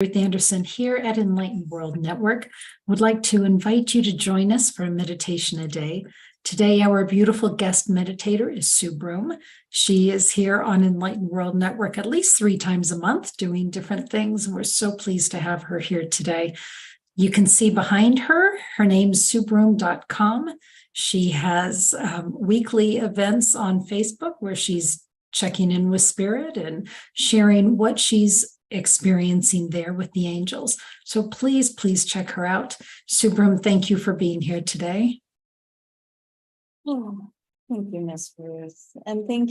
Ruth Anderson here at Enlightened World Network. Would like to invite you to join us for a meditation a day. Today, our beautiful guest meditator is Sue Broome. She is here on Enlightened World Network at least 3 times a month doing different things, and we're so pleased to have her here today. You can see behind her, her name's SueBroome.com. She has weekly events on Facebook where she's checking in with spirit and sharing what she's experiencing there with the angels. So please check her out. Sue Broome, thank you for being here today. Oh, thank you, Miss Ruth. And thank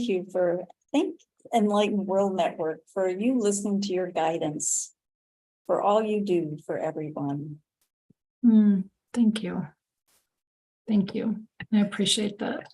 Enlightened World Network for you listening to your guidance, for all you do for everyone. Thank you. Thank you. I appreciate that.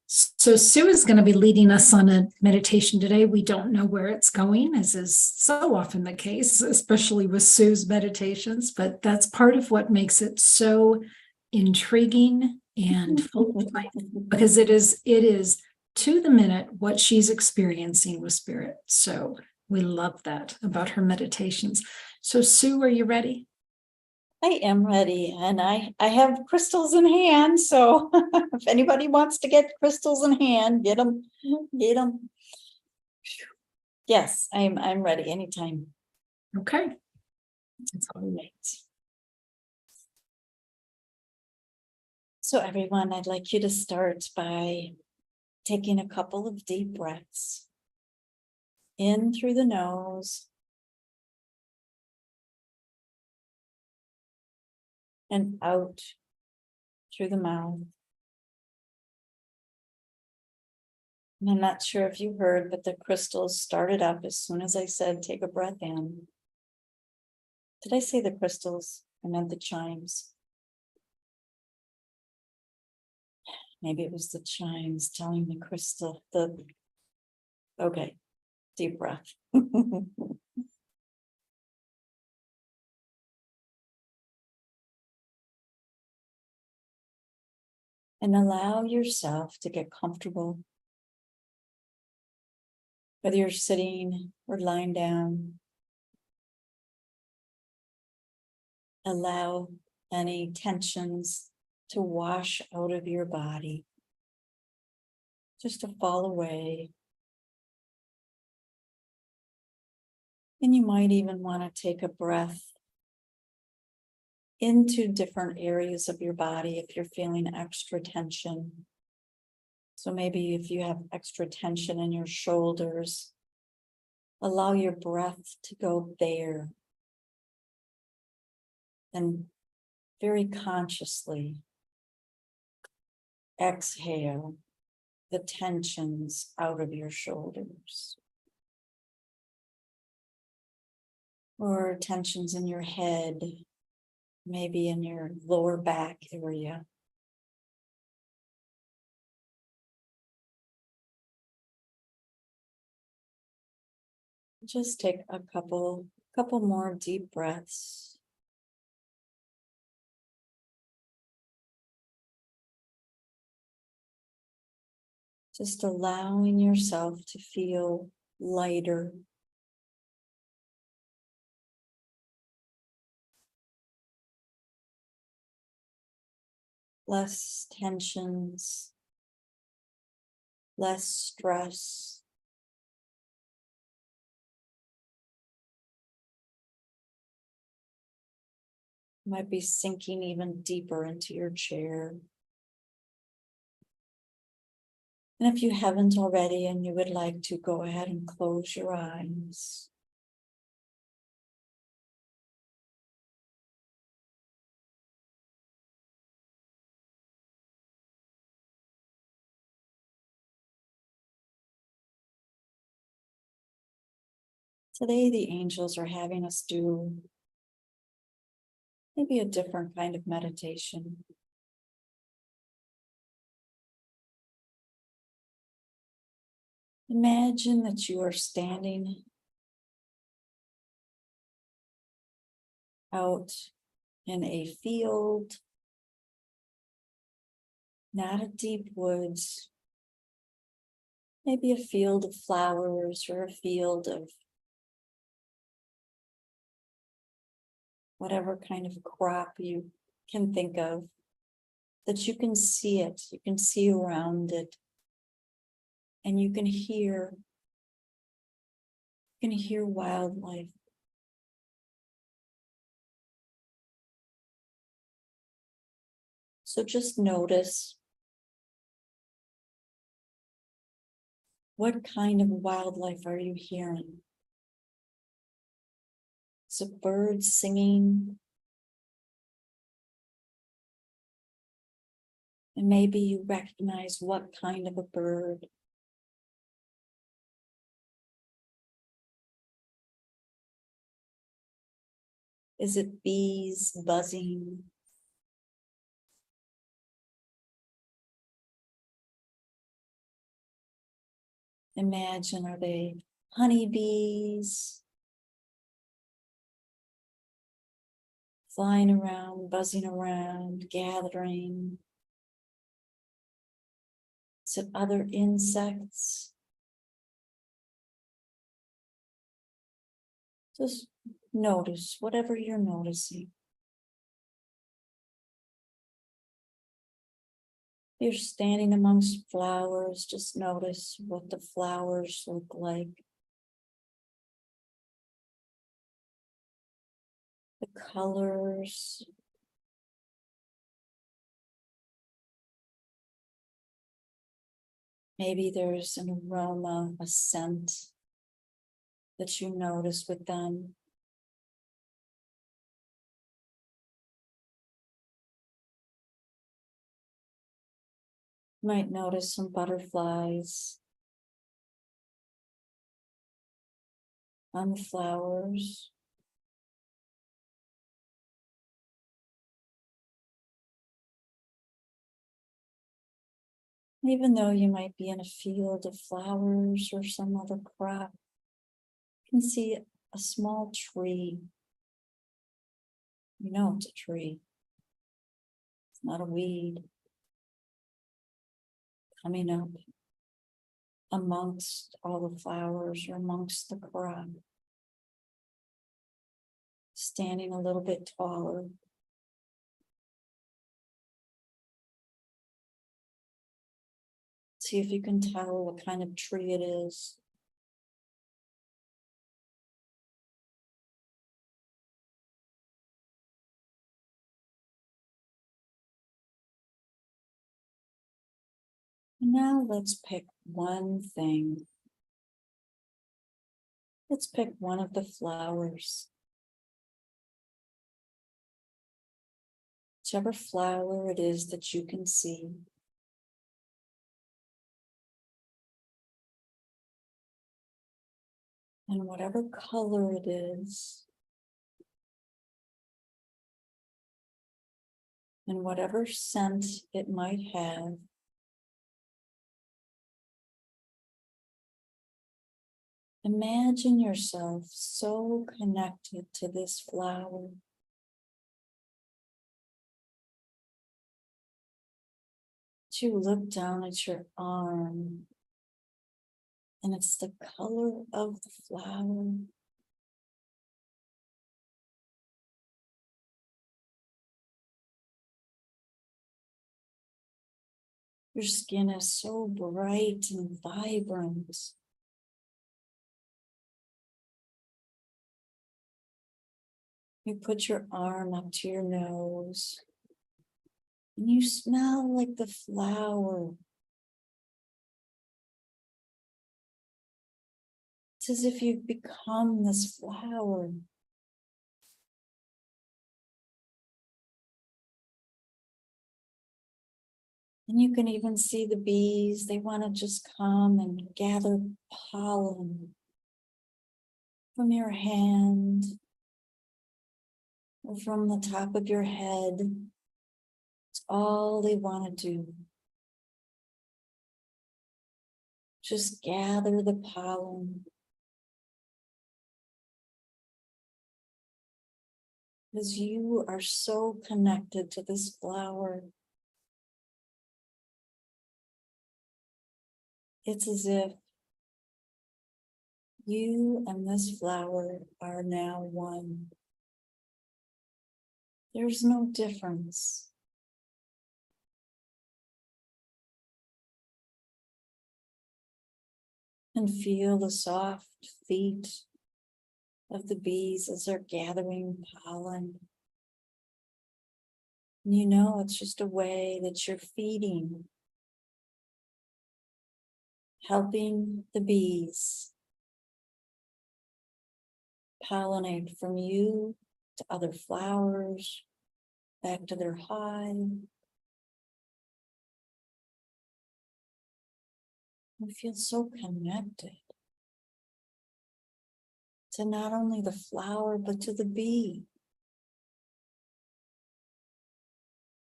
So Sue is going to be leading us on a meditation today. We don't know where it's going, as is so often the case, especially with Sue's meditations, but that's part of what makes it so intriguing and full of life, because it is to the minute what she's experiencing with spirit. So we love that about her meditations. So Sue, are you ready? I am ready, and I have crystals in hand, so if anybody wants to get crystals in hand, get them. Yes, I'm ready anytime. Okay. That's all right. So everyone, I'd like you to start by taking a couple of deep breaths in through the nose and out through the mouth. And I'm not sure if you heard, but the crystals started up as soon as I said, take a breath in. Did I say the crystals? I meant the chimes. Maybe it was the chimes telling the crystal, okay, deep breath. And allow yourself to get comfortable. Whether you're sitting or lying down, allow any tensions to wash out of your body, just to fall away. And you might even want to take a breath into different areas of your body if you're feeling extra tension. So maybe if you have extra tension in your shoulders, allow your breath to go there. And very consciously exhale the tensions out of your shoulders. Or tensions in your head, maybe in your lower back area. Just take a couple more deep breaths. Just allowing yourself to feel lighter. Less tensions, less stress. You might be sinking even deeper into your chair. And if you haven't already and you would like to, go ahead and close your eyes. Today, the angels are having us do maybe a different kind of meditation. Imagine that you are standing out in a field, not a deep woods, maybe a field of flowers or a field of whatever kind of crop you can think of, that you can see it, you can see around it, and you can hear wildlife. So just notice, what kind of wildlife are you hearing? Is it birds singing? And maybe you recognize what kind of a bird. Is it bees buzzing? Imagine, are they honeybees flying around, buzzing around, gathering? Is it other insects? Just notice whatever you're noticing. You're standing amongst flowers, just notice what the flowers look like. The colors. Maybe there's an aroma, a scent that you notice with them. You might notice some butterflies on the flowers. Even though you might be in a field of flowers or some other crop, you can see a small tree. You know it's a tree. It's not a weed. Coming up amongst all the flowers or amongst the crop. Standing a little bit taller. See if you can tell what kind of tree it is. And now let's pick one thing. Let's pick one of the flowers. Whichever flower it is that you can see. And whatever color it is. And whatever scent it might have. Imagine yourself so connected to this flower. You look down at your arm, and it's the color of the flower. Your skin is so bright and vibrant. You put your arm up to your nose, and you smell like the flower. It's as if you've become this flower. And you can even see the bees. They want to just come and gather pollen from your hand or from the top of your head. It's all they want to do. Just gather the pollen. Because you are so connected to this flower. It's as if you and this flower are now one. There's no difference. And feel the soft feet of the bees as they're gathering pollen. And you know, it's just a way that you're feeding, helping the bees pollinate from you to other flowers, back to their hive. You feel so connected to not only the flower, but to the bee.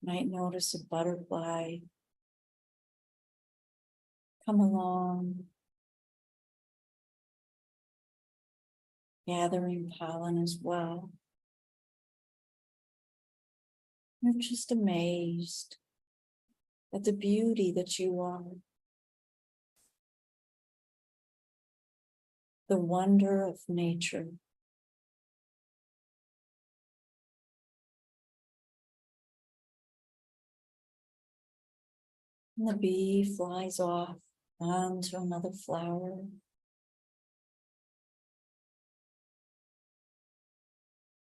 Might notice a butterfly come along, gathering pollen as well. You're just amazed at the beauty that you are, the wonder of nature. And the bee flies off onto another flower.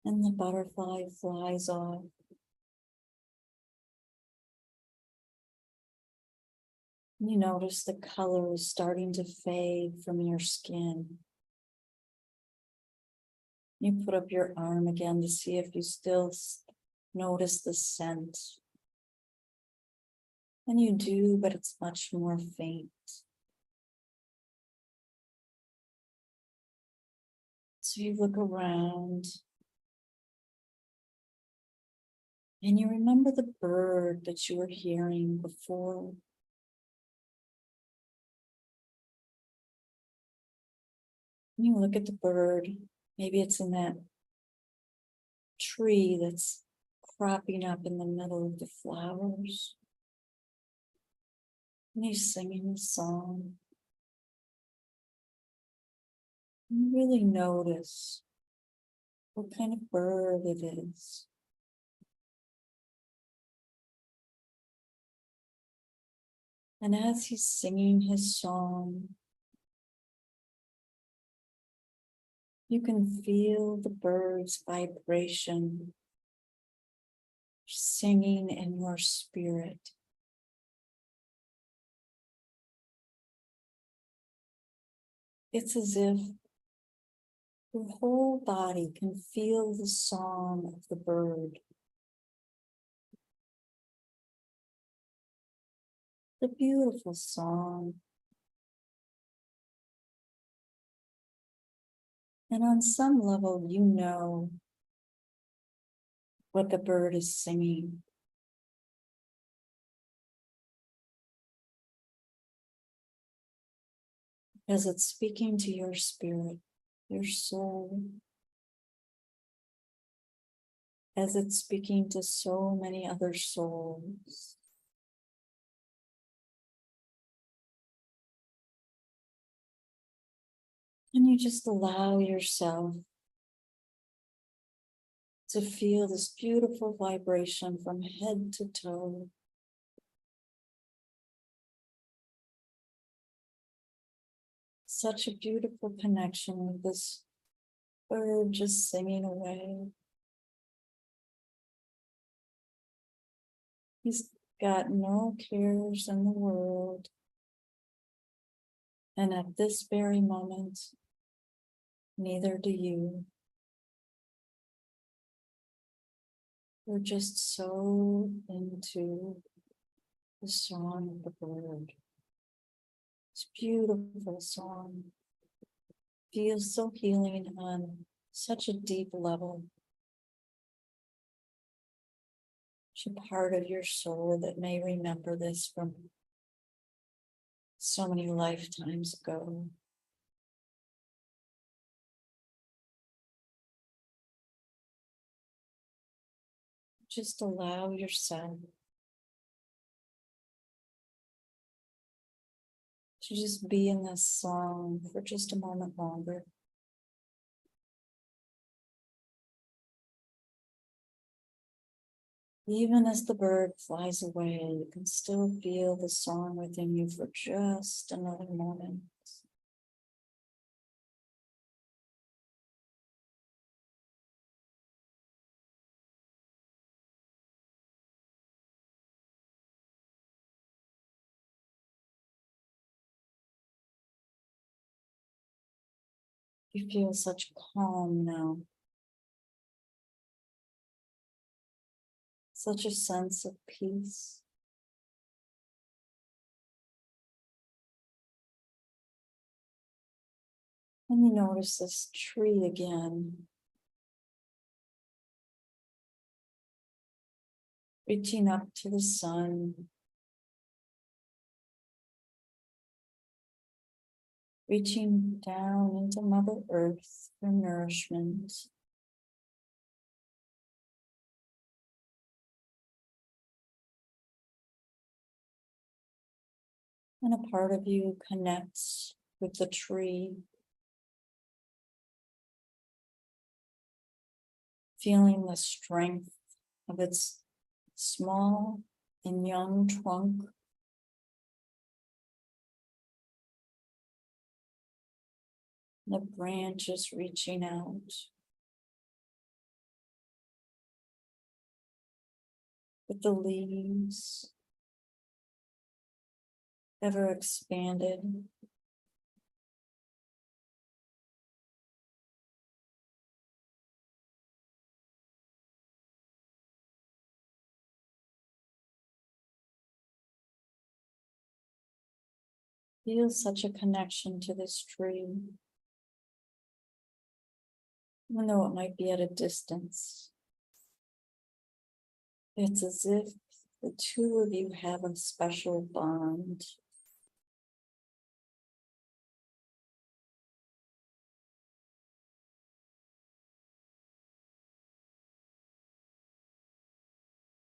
And the butterfly flies off. You notice the color is starting to fade from your skin. You put up your arm again to see if you still notice the scent. And you do, but it's much more faint. So you look around and you remember the bird that you were hearing before. And you look at the bird, maybe it's in that tree that's cropping up in the middle of the flowers. And he's singing a song. You really notice what kind of bird it is. And as he's singing his song, you can feel the bird's vibration singing in your spirit. It's as if your whole body can feel the song of the bird. The beautiful song. And on some level, you know what the bird is singing. As it's speaking to your spirit, your soul. As it's speaking to so many other souls. And you just allow yourself to feel this beautiful vibration from head to toe. Such a beautiful connection with this bird just singing away. He's got no cares in the world. And at this very moment, neither do you. We're just so into the song of the bird. It's a beautiful song. Feels so healing on such a deep level. It's a part of your soul that may remember this from so many lifetimes ago. Just allow yourself to just be in this song for just a moment longer. Even as the bird flies away, you can still feel the song within you for just another moment. You feel such calm now, such a sense of peace. And you notice this tree again, reaching up to the sun, reaching down into Mother Earth for nourishment. And a part of you connects with the tree, feeling the strength of its small and young trunk. The branches reaching out. With the leaves ever expanded. Feel such a connection to this tree, even though it might be at a distance. It's as if the two of you have a special bond.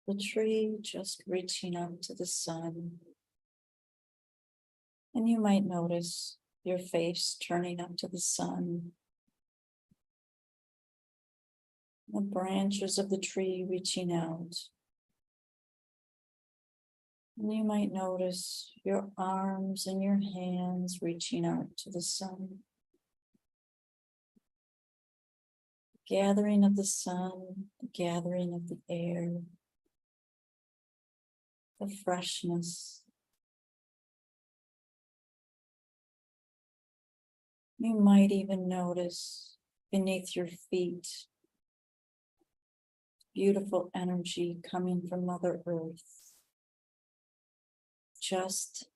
The tree just reaching up to the sun. And you might notice your face turning up to the sun. The branches of the tree reaching out. And you might notice your arms and your hands reaching out to the sun. Gathering of the sun, the gathering of the air, the freshness. You might even notice beneath your feet beautiful energy coming from Mother Earth. Just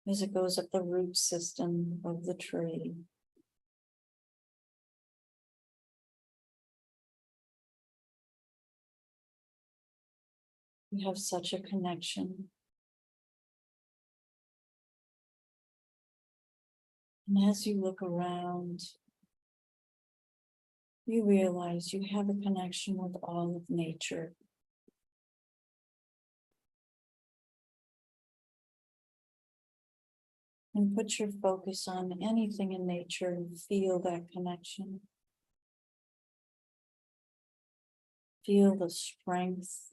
as it goes up the root system of the tree. You have such a connection. And as you look around, you realize you have a connection with all of nature. And put your focus on anything in nature and feel that connection. Feel the strength.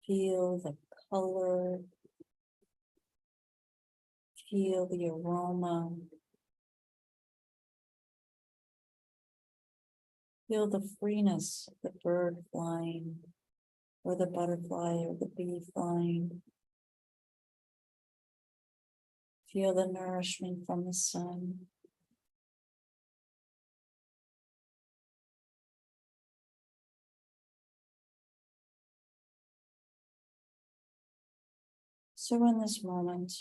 Feel the color. Feel the aroma. Feel the freeness of the bird flying, or the butterfly, or the bee flying. Feel the nourishment from the sun. So in this moment,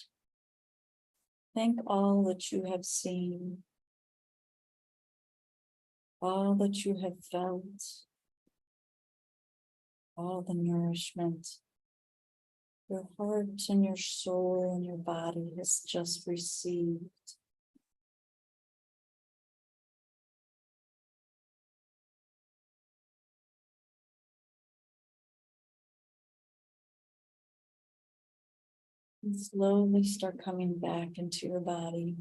thank all that you have seen, all that you have felt, all the nourishment your heart and your soul and your body has just received. And slowly start coming back into your body.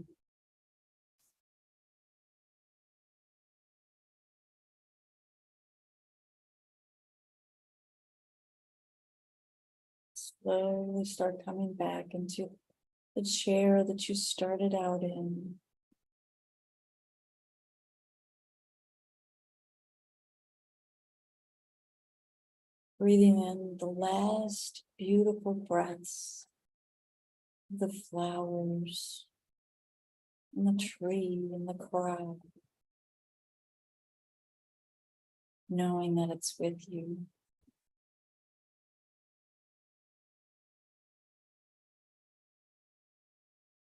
slowly start coming back into the chair that you started out in. Breathing in the last beautiful breaths of the flowers and the tree and the crowd, knowing that it's with you.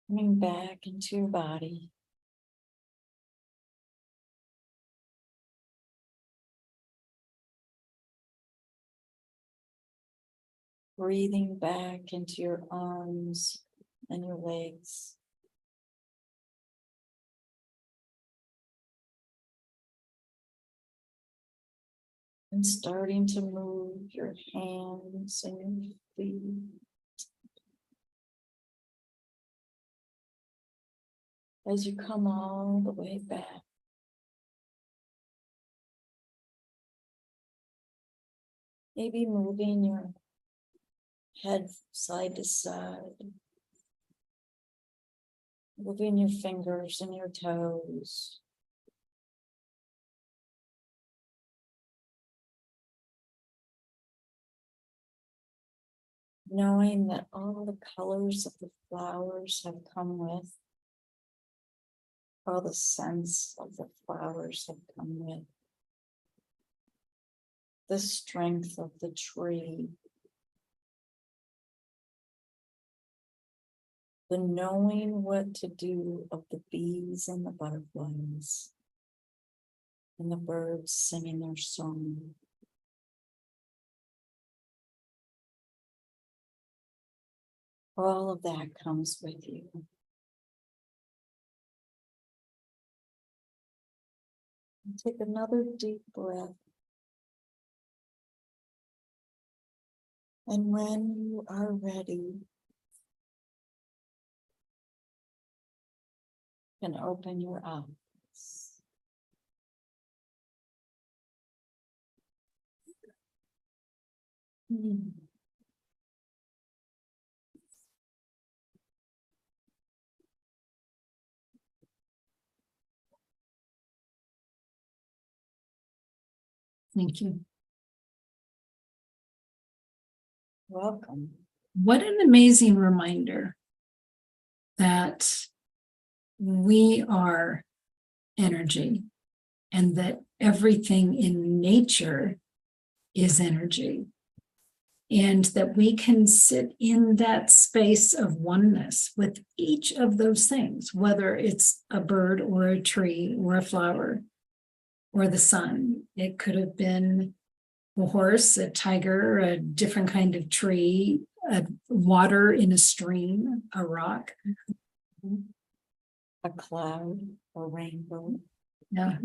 Coming back into your body. Breathing back into your arms and your legs. And starting to move your hands and your feet. As you come all the way back. Maybe moving your head side to side. Moving your fingers and your toes. Knowing that all the colors of the flowers have come with. All the scents of the flowers have come with. The strength of the tree. The knowing what to do of the bees and the butterflies. And the birds singing their song. All of that comes with you. And take another deep breath. And when you are ready, you can open your eyes. Thank you. Welcome. What an amazing reminder that we are energy and that everything in nature is energy. And that we can sit in that space of oneness with each of those things, whether it's a bird or a tree or a flower or the sun. It could have been a horse, a tiger, a different kind of tree, water in a stream, a rock. A cloud, a rainbow. Yeah.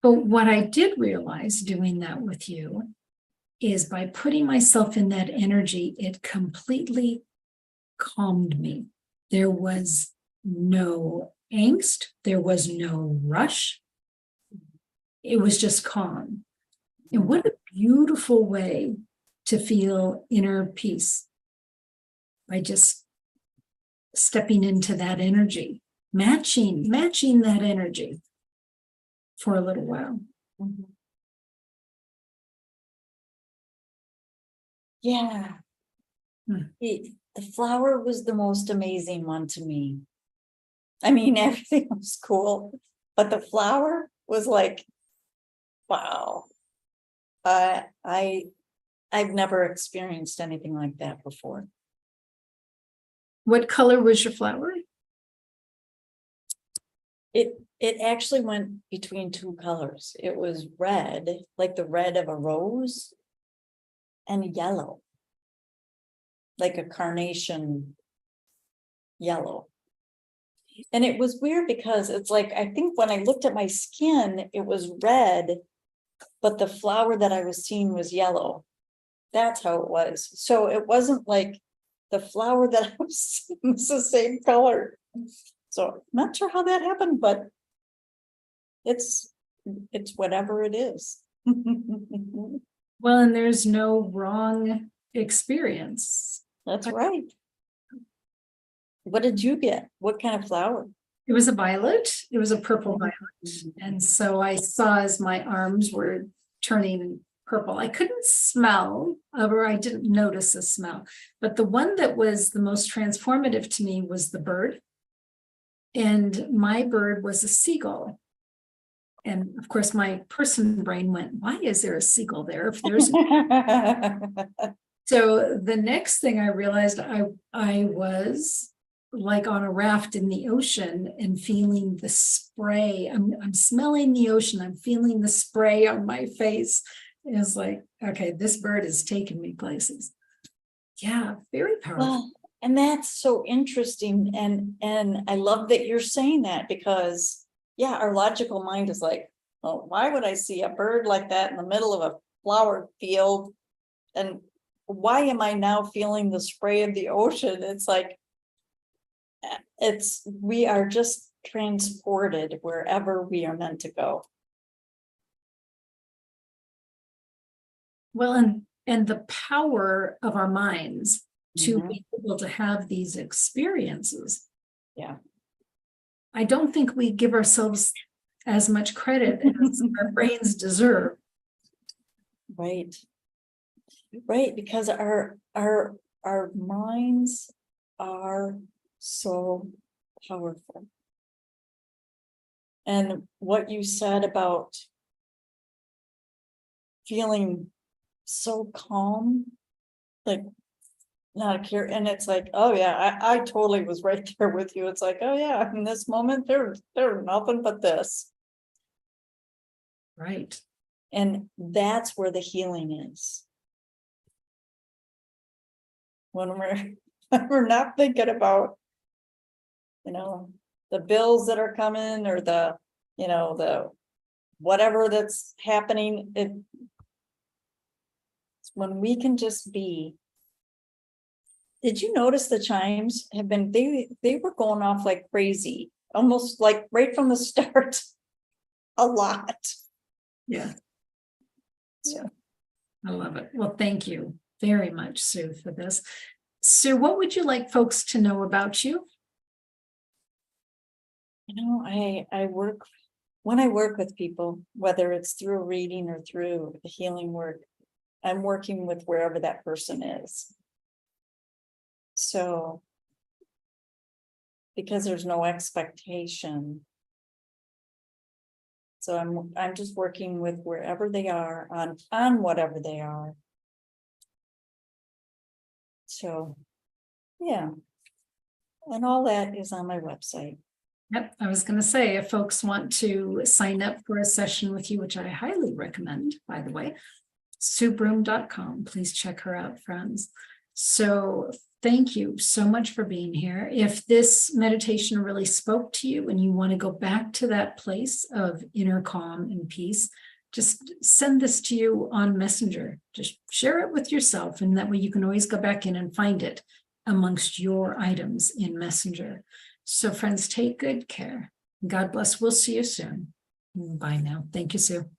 But what I did realize doing that with you is by putting myself in that energy, it completely calmed me. There was no angst. There was no rush. It was just calm. And what a beautiful way to feel inner peace by just stepping into that energy, matching that energy for a little while. Yeah. The flower was the most amazing one to me. I mean, everything was cool, but the flower was like, wow. I've never experienced anything like that before. What color was your flower? It actually went between two colors. It was red, like the red of a rose, and yellow, like a carnation yellow. And it was weird because it's like, I think when I looked at my skin, it was red, but the flower that I was seeing was yellow. That's how it was. So it wasn't like the flower that I was seeing was the same color. So I'm not sure how that happened, but it's whatever it is. Well, and there's no wrong experience. That's right. What did you get? What kind of flower? It was a violet. It was a purple violet. Mm-hmm. And so I saw as my arms were turning purple. I couldn't smell, or I didn't notice a smell. But the one that was the most transformative to me was the bird. And my bird was a seagull. And of course, my person brain went, why is there a seagull there? If there's So the next thing I realized, I was like on a raft in the ocean and feeling the spray. I'm smelling the ocean. I'm feeling the spray on my face. It was like, okay, this bird is taking me places. Yeah, very powerful. Well, and that's so interesting. And I love that you're saying that, because yeah, our logical mind is like, oh, why would I see a bird like that in the middle of a flower field? And why am I now feeling the spray of the ocean? It's like, we are just transported wherever we are meant to go. Well, and the power of our minds to Mhm. be able to have these experiences. Yeah. I don't think we give ourselves as much credit as our brains deserve. Right. Right, because our minds are so powerful. And what you said about feeling so calm, like not a care, and it's like, oh yeah, I totally was right there with you. It's like, oh yeah, in this moment there's nothing but this. Right. And that's where the healing is. When we're not thinking about, the bills that are coming, or the whatever that's happening, it's when we can just be. Did you notice the chimes have been, they were going off like crazy, almost like right from the start, a lot. Yeah. So, I love it. Well, thank you very much, Sue, for this. Sue, what would you like folks to know about you? I work, when I work with people, whether it's through a reading or through the healing work, I'm working with wherever that person is. So, because there's no expectation. So I'm just working with wherever they are, on whatever they are. So, yeah. And all that is on my website. Yep, I was going to say, if folks want to sign up for a session with you, which I highly recommend, by the way, SueBroome.com. Please check her out, friends. So thank you so much for being here. If this meditation really spoke to you and you want to go back to that place of inner calm and peace, just send this to you on Messenger. Just share it with yourself, and that way you can always go back in and find it amongst your items in Messenger. So friends, take good care. God bless. We'll see you soon. Bye now. Thank you, Sue.